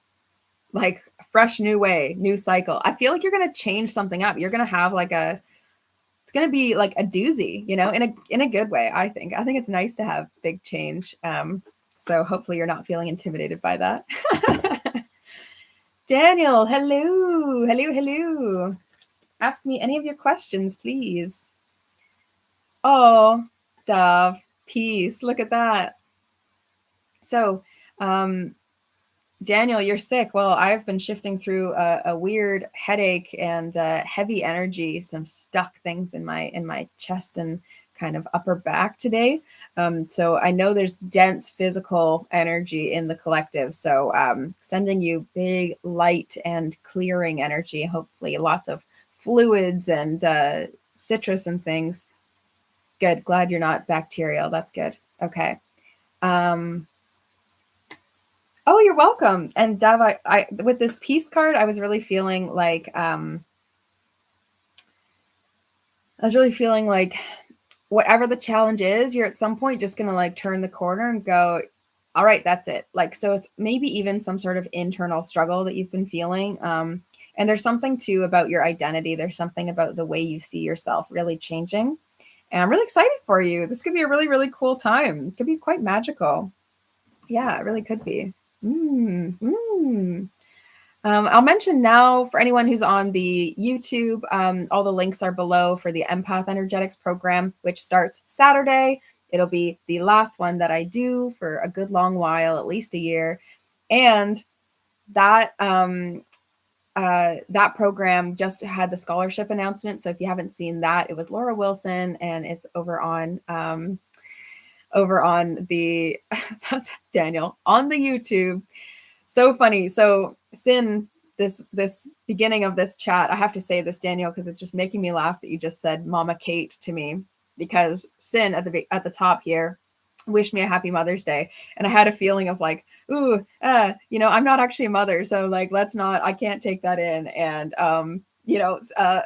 Like a fresh new way, new cycle. I feel like you're going to change something up. You're going to have like it's going to be like a doozy, in a good way. I think it's nice to have big change. So hopefully you're not feeling intimidated by that. Daniel, hello, hello, hello. Ask me any of your questions, please. Oh, Dove, peace. Look at that. So, Daniel, you're sick. Well, I've been shifting through a weird headache and heavy energy, some stuck things in my chest and kind of upper back today. So I know there's dense physical energy in the collective. So sending you big light and clearing energy, hopefully lots of fluids and citrus and things. Good. Glad you're not bacterial. That's good. Okay. Oh, you're welcome. And Dev, I with this peace card, I was really feeling like whatever the challenge is, you're at some point just gonna like turn the corner and go, all right, that's it. Like, so it's maybe even some sort of internal struggle that you've been feeling. And there's something too about your identity. There's something about the way you see yourself really changing. And I'm really excited for you. This could be a really, really cool time. It could be quite magical. Yeah, it really could be. I'll mention now for anyone who's on the YouTube, all the links are below for the Empath Energetics program, which starts Saturday. It'll be the last one that I do for a good long while, at least a year. And that that program just had the scholarship announcement. So if you haven't seen that, it was Laura Wilson, and it's over on the that's Daniel on the YouTube. So funny. So Sin, this beginning of this chat, I have to say this, Daniel, because it's just making me laugh that you just said Mama Kate to me, because Sin at the top here wished me a happy Mother's Day. And I had a feeling of like, ooh, I'm not actually a mother. So like, I can't take that in. And,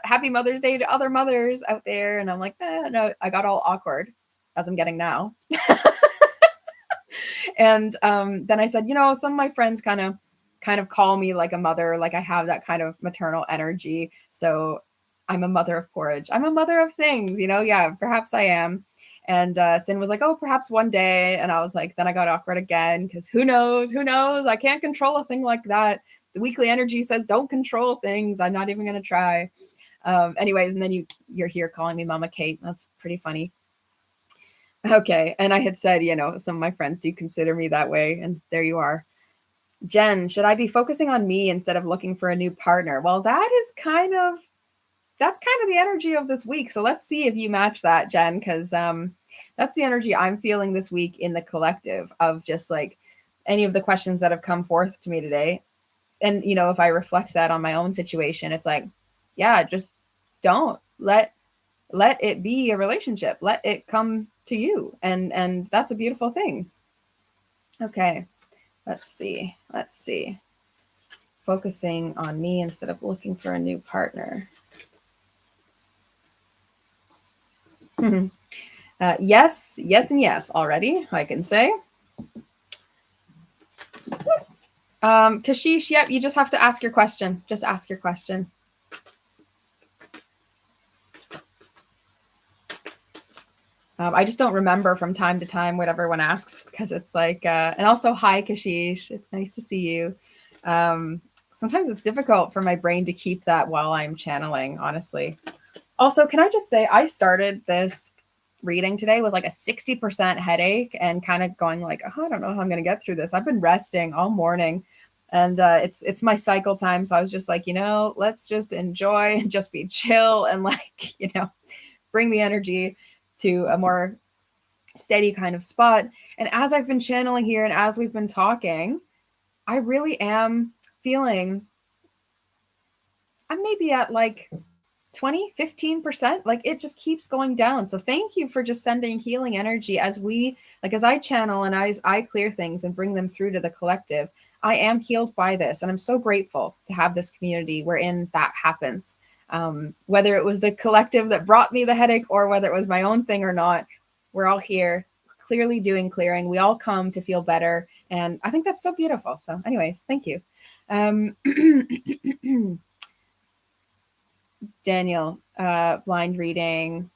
happy Mother's Day to other mothers out there. And I'm like, no, I got all awkward, as I'm getting now. And then I said, some of my friends kind of call me like a mother, like I have that kind of maternal energy. So I'm a mother of porridge. I'm a mother of things, yeah, perhaps I am. And Sin was like, oh, perhaps one day. And I was like, then I got awkward again, because who knows? I can't control a thing like that. The weekly energy says don't control things. I'm not even going to try. Anyways, and then you're here calling me Mama Kate. That's pretty funny. Okay. And I had said, some of my friends do consider me that way. And there you are. Jen, should I be focusing on me instead of looking for a new partner? Well, that's kind of the energy of this week. So let's see if you match that, Jen, because that's the energy I'm feeling this week in the collective, of just like any of the questions that have come forth to me today. And, if I reflect that on my own situation, it's like, yeah, just don't let it be a relationship. Let it come to you. And that's a beautiful thing. Okay. Let's see. Focusing on me instead of looking for a new partner. Yes, and yes already, I can say. Kashish, yep, you just have to ask your question. Just ask your question. I just don't remember from time to time what everyone asks, because it's like, and also, hi, Kashish. It's nice to see you. Sometimes it's difficult for my brain to keep that while I'm channeling, honestly. Also, can I just say, I started this reading today with like a 60% headache and kind of going like, oh, I don't know how I'm going to get through this. I've been resting all morning, and it's my cycle time. So I was just like, let's just enjoy and just be chill and like, bring the energy to a more steady kind of spot. And as I've been channeling here and as we've been talking, I really am feeling I'm maybe at like 15%. Like it just keeps going down. So thank you for just sending healing energy as I channel and as I clear things and bring them through to the collective. I am healed by this. And I'm so grateful to have this community wherein that happens. Whether it was the collective that brought me the headache or whether it was my own thing or not, we're all here clearly doing clearing. We all come to feel better. And I think that's so beautiful. So anyways, thank you. Daniel, blind reading,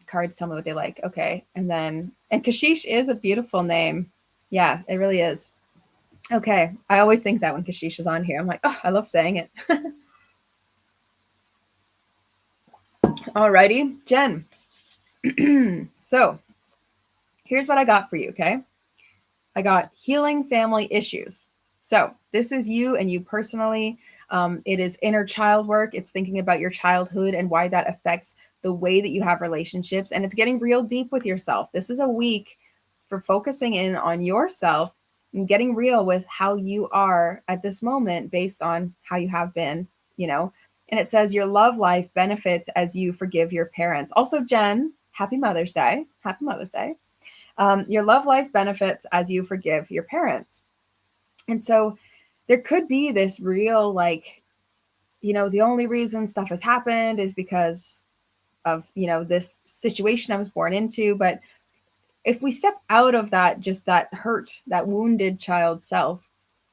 cards tell me what they like. Okay. And Kashish is a beautiful name. Yeah, it really is. Okay. I always think that when Kashish is on here, I'm like, oh, I love saying it. Alrighty, Jen. So here's what I got for you, okay? I got healing family issues. So this is you and you personally. It is inner child work. It's thinking about your childhood and why that affects the way that you have relationships. And it's getting real deep with yourself. This is a week for focusing in on yourself and getting real with how you are at this moment based on how you have been, you know. And it says your love life benefits as you forgive your parents. Also, Jen, happy Mother's Day. Happy Mother's Day. Your love life benefits as you forgive your parents. And so there could be this real, like, the only reason stuff has happened is because of, this situation I was born into. But if we step out of that, just that hurt, that wounded child self,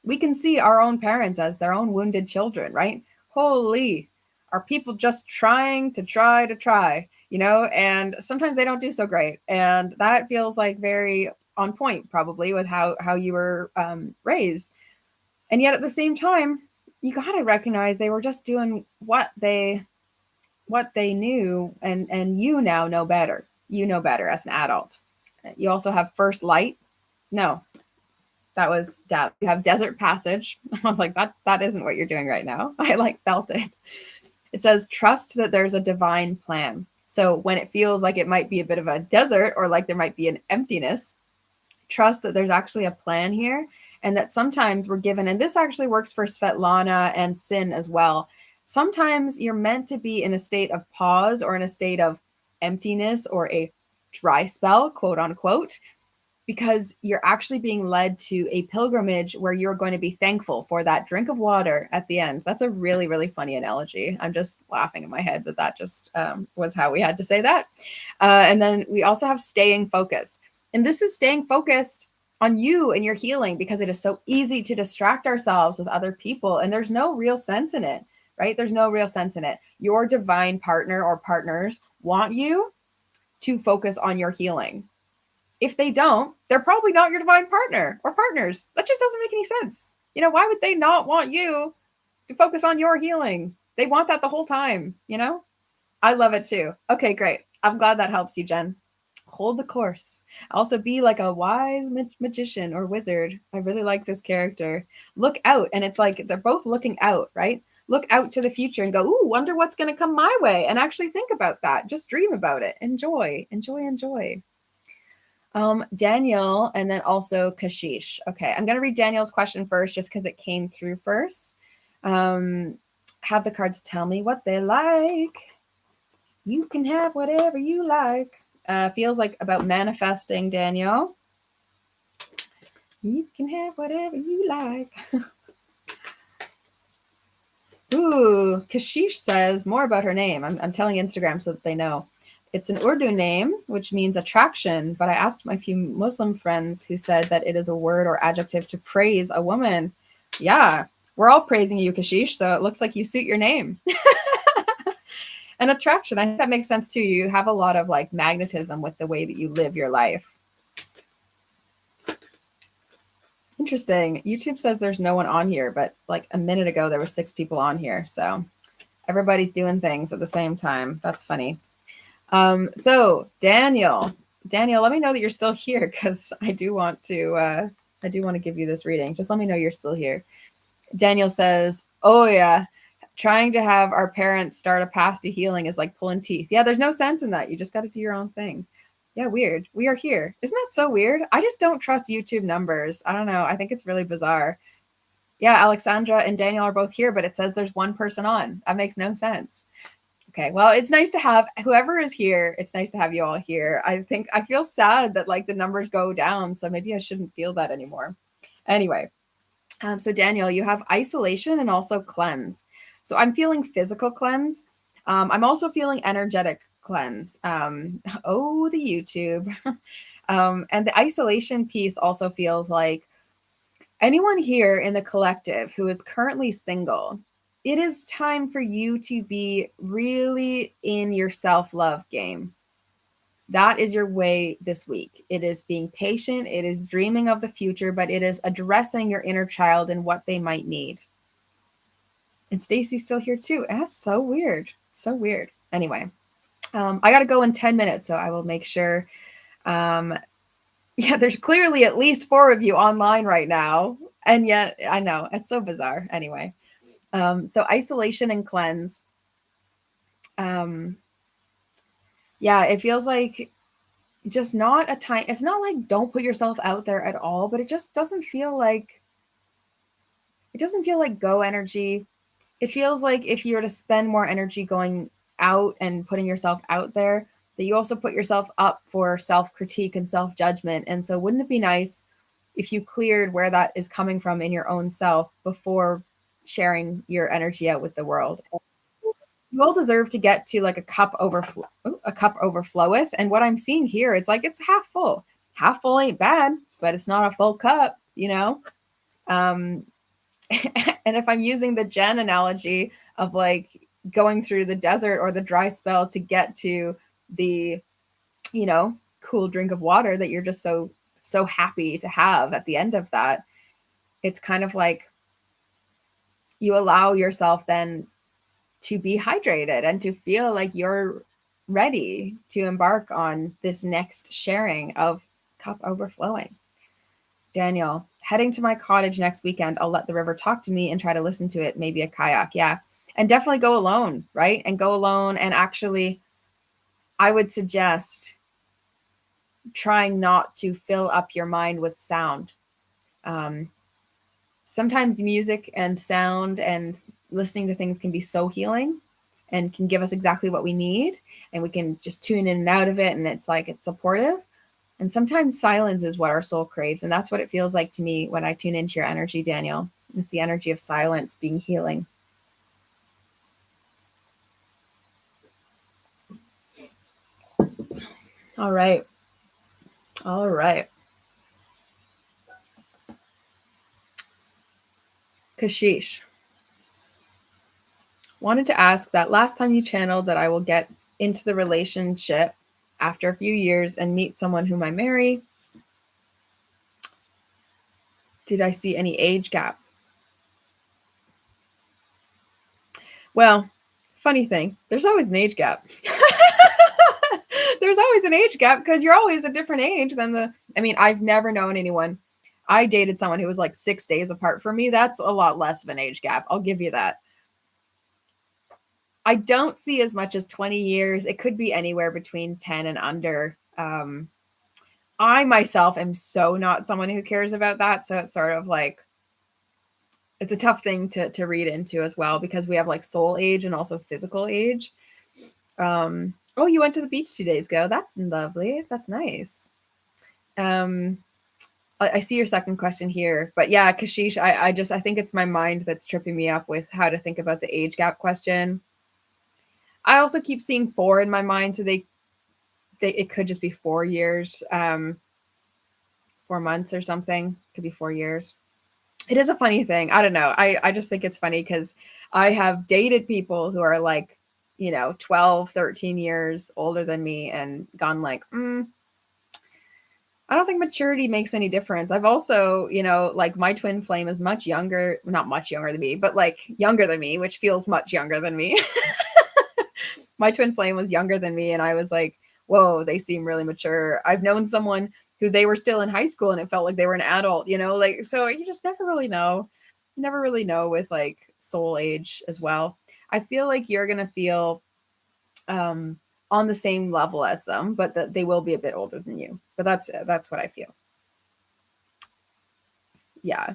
we can see our own parents as their own wounded children, right? Holy, are people just trying to try, and sometimes they don't do so great. And that feels like very on point, probably, with how you were raised. And yet at the same time, you got to recognize they were just doing what they knew, and you now know better. You know better as an adult. You also have first light. No, that was doubt. You have desert passage. I was like, that isn't what you're doing right now. I like felt it. It says trust that there's a divine plan. So when it feels like it might be a bit of a desert or like there might be an emptiness, trust that there's actually a plan here, and that sometimes we're given, and this actually works for Svetlana and Sin as well. Sometimes you're meant to be in a state of pause or in a state of emptiness or a dry spell, quote unquote, because you're actually being led to a pilgrimage where you're going to be thankful for that drink of water at the end. That's a really, really funny analogy. I'm just laughing in my head that just was how we had to say that. And then we also have staying focused. And this is staying focused on you and your healing, because it is so easy to distract ourselves with other people. And there's no real sense in it, right? There's no real sense in it. Your divine partner or partners want you to focus on your healing. If they don't, they're probably not your divine partner or partners. That just doesn't make any sense. Why would they not want you to focus on your healing? They want that the whole time. I love it too. Okay, great. I'm glad that helps you, Jen. Hold the course. Also, be like a wise magician or wizard. I really like this character. Look out. And it's like they're both looking out, right? Look out to the future and go, ooh, wonder what's going to come my way. And actually think about that. Just dream about it. Enjoy, enjoy, enjoy. Daniel, and then also Kashish. Okay, I'm going to read Daniel's question first just because it came through first. Have the cards tell me what they like. You can have whatever you like. Feels like about manifesting, Daniel. You can have whatever you like. Ooh, Kashish says more about her name. I'm telling Instagram so that they know. It's an Urdu name, which means attraction, but I asked my few Muslim friends who said that it is a word or adjective to praise a woman. Yeah, we're all praising you, Kashish, so it looks like you suit your name. And attraction, I think that makes sense too. You have a lot of like magnetism with the way that you live your life. Interesting. YouTube says there's no one on here, but like a minute ago, there were 6 people on here. So everybody's doing things at the same time. That's funny. So Daniel, let me know that you're still here, because I do want to give you this reading. Just let me know you're still here. Daniel says, oh yeah, trying to have our parents start a path to healing is like pulling teeth. Yeah, there's no sense in that. You just got to do your own thing. Yeah, weird. We are here. Isn't that so weird? I just don't trust YouTube numbers. I don't know. I think it's really bizarre. Yeah, Alexandra and Daniel are both here, but it says there's one person on. That makes no sense. Okay, well, it's nice to have whoever is here. It's nice to have you all here. I feel sad that like the numbers go down, so maybe I shouldn't feel that anymore. Anyway, so Daniel, you have isolation and also cleanse. So I'm feeling physical cleanse. I'm also feeling energetic cleanse. Oh, the YouTube. And the isolation piece also feels like anyone here in the collective who is currently single, it is time for you to be really in your self-love game. That is your way this week. It is being patient. It is dreaming of the future, but it is addressing your inner child and what they might need. And Stacy's still here too. That's so weird. So weird. Anyway, I got to go in 10 minutes, so I will make sure. Yeah, there's clearly at least 4 of you online right now. And yet, I know, it's so bizarre. Anyway, so isolation and cleanse. Yeah, it feels like just not a time. It's not like don't put yourself out there at all, but it just doesn't feel like go energy. It feels like if you were to spend more energy going out and putting yourself out there, that you also put yourself up for self-critique and self-judgment. And so wouldn't it be nice if you cleared where that is coming from in your own self before sharing your energy out with the world? You all deserve to get to like a cup overfloweth. And what I'm seeing here, it's like it's half full. Half full ain't bad, but it's not a full cup, you know? Um, and if I'm using the Jen analogy of like going through the desert or the dry spell to get to the, cool drink of water that you're just so happy to have at the end of that, it's kind of like you allow yourself then to be hydrated and to feel like you're ready to embark on this next sharing of cup overflowing. Daniel, heading to my cottage next weekend. I'll let the river talk to me and try to listen to it. Maybe a kayak. Yeah. And definitely go alone, right? And go alone. And actually, I would suggest trying not to fill up your mind with sound. Sometimes music and sound and listening to things can be so healing and can give us exactly what we need. And we can just tune in and out of it. And it's like it's supportive. And sometimes silence is what our soul craves. And that's what it feels like to me when I tune into your energy, Daniel. It's the energy of silence being healing. All right. All right. Kashish. Wanted to ask that last time you channeled that I will get into the relationship after a few years and meet someone whom I marry. Did I see any age gap? Well, funny thing, there's always an age gap. There's always an age gap because you're always a different age than I've never known anyone. I dated someone who was like 6 days apart from me. That's a lot less of an age gap. I'll give you that. I don't see as much as 20 years. It could be anywhere between 10 and under. I myself am so not someone who cares about that. So it's sort of like, it's a tough thing to read into as well, because we have like soul age and also physical age. Oh, you went to the beach 2 days ago. That's lovely. That's nice. I see your second question here, but yeah, Kashish, I think it's my mind that's tripping me up with how to think about the age gap question. I also keep seeing 4 in my mind, so it could just be 4 years, 4 months or something. Could be 4 years. It is a funny thing. I don't know. I just think it's funny because I have dated people who are like, 12, 13 years older than me and gone like, I don't think maturity makes any difference. I've also, like my twin flame is much younger, not much younger than me, but like younger than me, which feels much younger than me. My twin flame was younger than me. And I was like, whoa, they seem really mature. I've known someone who they were still in high school and it felt like they were an adult, like, so you just never really know. You never really know with like soul age as well. I feel like you're going to feel, on the same level as them, but that they will be a bit older than you. But that's what I feel. Yeah.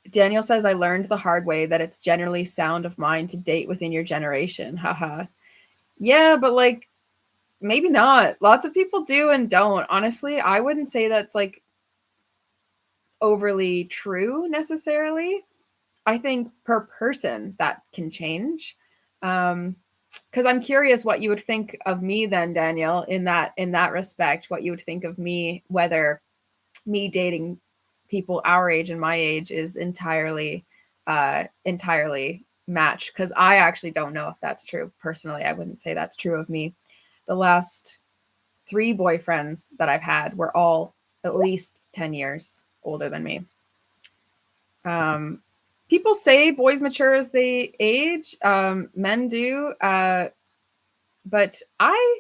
Daniel says, I learned the hard way that it's generally sound of mind to date within your generation. Haha. Yeah, but like maybe not. Lots of people do and don't. Honestly, I wouldn't say that's like overly true necessarily. I think per person that can change. Because I'm curious what you would think of me then, Daniel, in that respect, what you would think of me, whether me dating people our age and my age is entirely match, because I actually don't know if that's true. Personally, I wouldn't say that's true of me. The last 3 boyfriends that I've had were all at least 10 years older than me. People say boys mature as they age. Men do. But I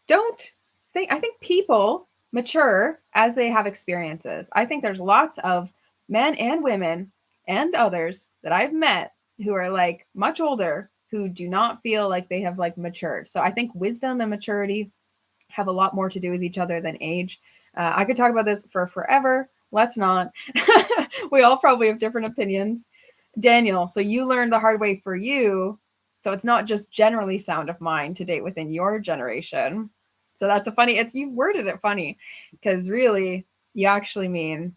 don't think, I think people mature as they have experiences. I think there's lots of men and women and others that I've met who are like much older who do not feel like they have like matured. So I think wisdom and maturity have a lot more to do with each other than age. I could talk about this for forever. Let's not. We all probably have different opinions. Daniel, so you learned the hard way for you. So it's not just generally sound of mind to date within your generation. So that's a funny, it's, you worded it funny, because really you actually mean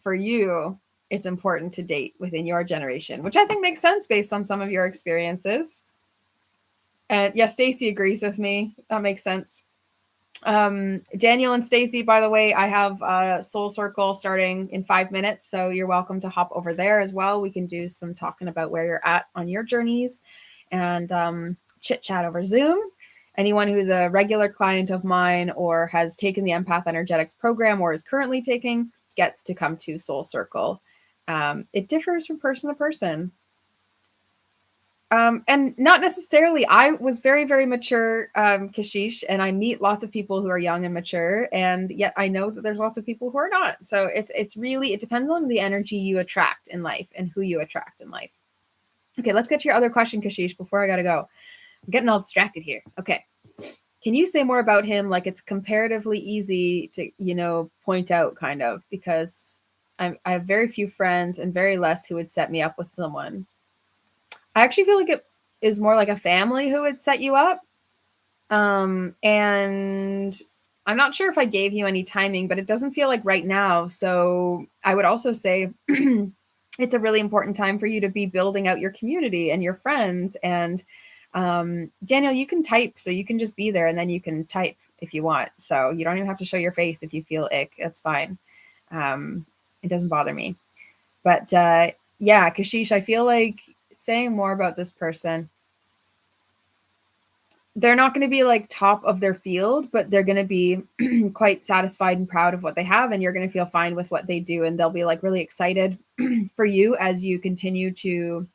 for you, it's important to date within your generation, which I think makes sense based on some of your experiences. And yeah, Stacy agrees with me. That makes sense. Daniel and Stacy, by the way, I have a Soul Circle starting in 5 minutes, so you're welcome to hop over there as well. We can do some talking about where you're at on your journeys and chit chat over Zoom. Anyone who's a regular client of mine or has taken the Empath Energetics program or is currently taking gets to come to Soul Circle. It differs from person to person. And not necessarily. I was very, very mature, Kashish, and I meet lots of people who are young and mature, and yet I know that there's lots of people who are not. So it's really, it depends on the energy you attract in life and who you attract in life. Okay, let's get to your other question, Kashish, before I gotta go. I'm getting all distracted here. Okay. Can you say more about him? Like, it's comparatively easy to, you know, point out, kind of, because I have very few friends and very less who would set me up with someone. I actually feel like it is more like a family who would set you up. And I'm not sure if I gave you any timing, but it doesn't feel like right now. So I would also say it's a really important time for you to be building out your community and your friends. And Daniel, you can type, so you can just be there and then you can type if you want. So you don't even have to show your face if you feel ick. That's fine. It doesn't bother me. But yeah, Kashish, I feel like saying more about this person. They're not going to be like top of their field, but they're going to be quite satisfied and proud of what they have. And you're going to feel fine with what they do. And they'll be like really excited for you as you continue to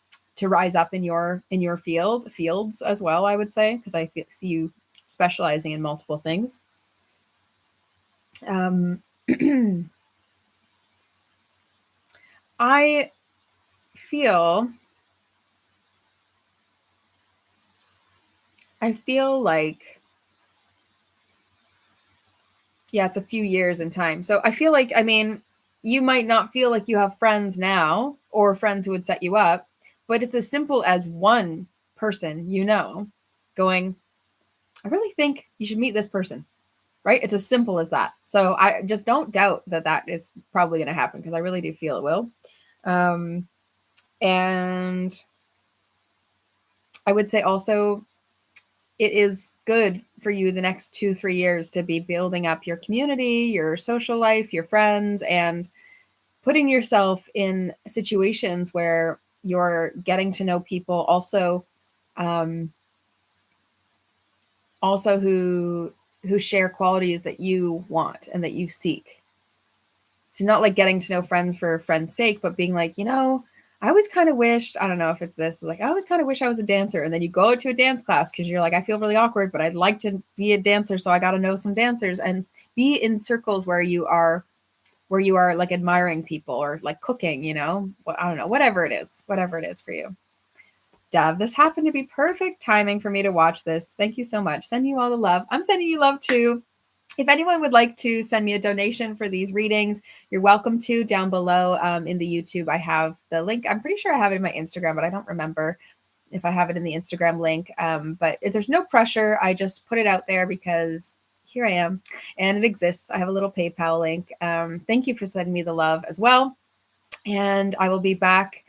rise up in your fields as well, I would say, because I see you specializing in multiple things. I feel like, yeah, it's a few years in time. So I feel like, I mean, you might not feel like you have friends now or friends who would set you up, but it's as simple as one person, you know, going, I really think you should meet this person, right? It's as simple as that. So I just don't doubt that that is probably going to happen, because I really do feel it will. And I would say also, it is good for you the next 2-3 years to be building up your community, your social life, your friends, and putting yourself in situations where you're getting to know people also, also who share qualities that you want and that you seek. So not like getting to know friends for friends' sake, but being like, you know, I always kind of wished, I don't know if it's this, like, I always kind of wish I was a dancer. And then you go to a dance class because you're like, I feel really awkward, but I'd like to be a dancer. So I got to know some dancers, and be in circles where you are like admiring people, or like cooking, you know, I don't know, whatever it is for you. Dev, this happened to be perfect timing for me to watch this. Thank you so much. Sending you all the love. I'm sending you love too. If anyone would like to send me a donation for these readings, you're welcome to. Down below in the YouTube, I have the link. I'm pretty sure I have it in my Instagram, but I don't remember if I have it in the Instagram link. But there's no pressure. I just put it out there because here I am and it exists. I have a little PayPal link. Thank you for sending me the love as well. And I will be back.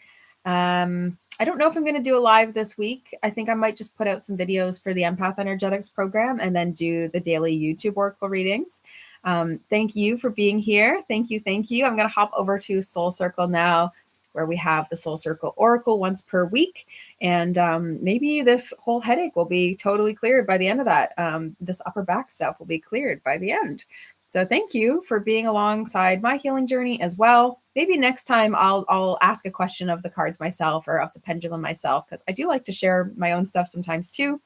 I don't know if I'm going to do a live this week. I think I might just put out some videos for the Empath Energetics program and then do the daily YouTube Oracle readings. Thank you for being here. Thank you. I'm going to hop over to Soul Circle now. where we have the Soul Circle Oracle once per week. And maybe this whole headache will be totally cleared by the end of that. This upper back stuff will be cleared by the end. So thank you for being alongside my healing journey as well. Maybe next time I'll ask a question of the cards myself or of the pendulum myself, because I do like to share my own stuff sometimes too.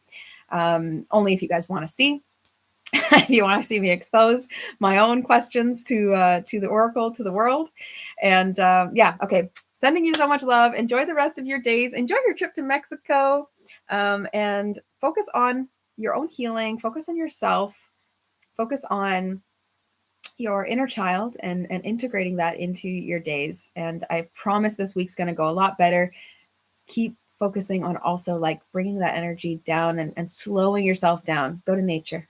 Only if you guys want to see. If you want to see me expose my own questions to the oracle, to the world. And yeah, okay. Sending you so much love. Enjoy the rest of your days. Enjoy your trip to Mexico, and focus on your own healing. Focus on yourself. Focus on your inner child and integrating that into your days. And I promise this week's going to go a lot better. Keep focusing on also like bringing that energy down and slowing yourself down. Go to nature.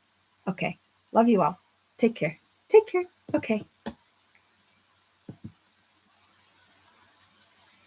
Okay. Love you all. Take care. Take care. Okay.